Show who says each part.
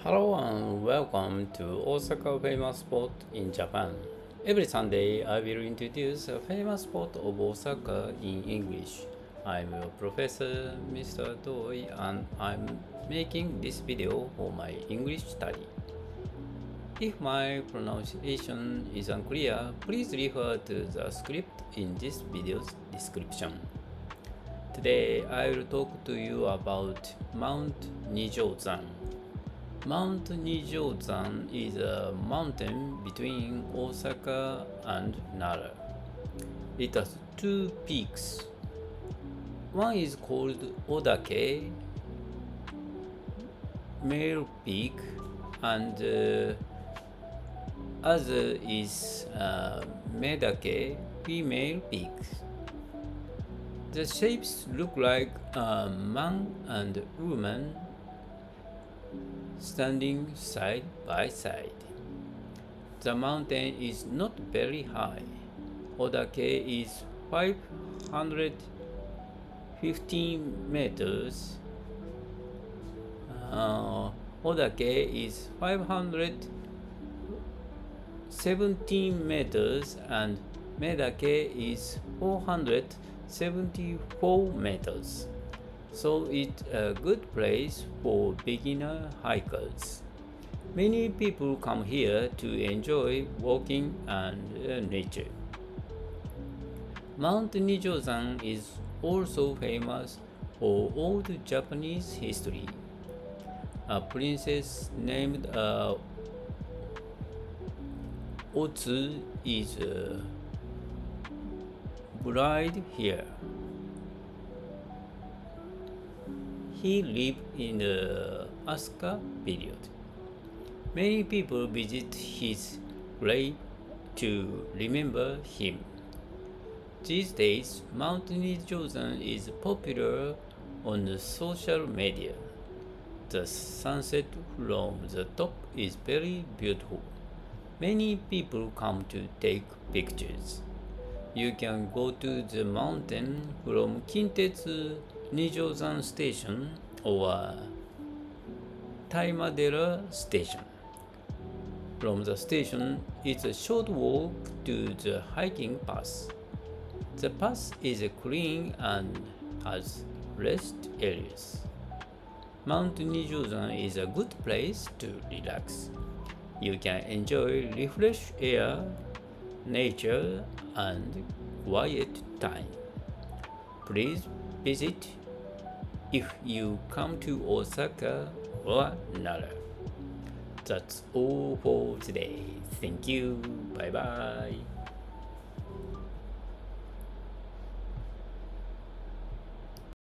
Speaker 1: Hello and welcome to Osaka Famous Spot in Japan. Every Sunday I will introduce a famous spot of Osaka in English. I'm your professor, Mr. Doi, and I'm making this video for my English study. If my pronunciation is unclear, please refer to the script in this video's description. Today I will talk to you about Mount Nijozan. Mount Nijozan is a mountain between Osaka and Nara. It has two peaks. One is called Odake, male peak, and other is Medake, female peak. The shapes look like a man and woman standing side by side. The mountain is not very high. Odake is 515 meters. Odake is 517 meters and Medake is 474 meters. So it's a good place for beginner hikers. Many people come here to enjoy walking and nature. Mount Nijozan is also famous for old Japanese history. A princess named Otsu is a bride here. He lived in the Asuka period. Many people visit his grave to remember him. These days, Mount Nijozan is popular on the social media. The sunset from the top is very beautiful. Many people come to take pictures. You can go to the mountain from Kintetsu Nijozan Station or Taimadera Station. From the station, it's a short walk to the hiking path. The path is clean and has rest areas. Mount Nijozan is a good place to relax. You can enjoy refreshed air, nature, and quiet time. Please visit if you come to Osaka or Nara. That's all for today. Thank you. Bye bye.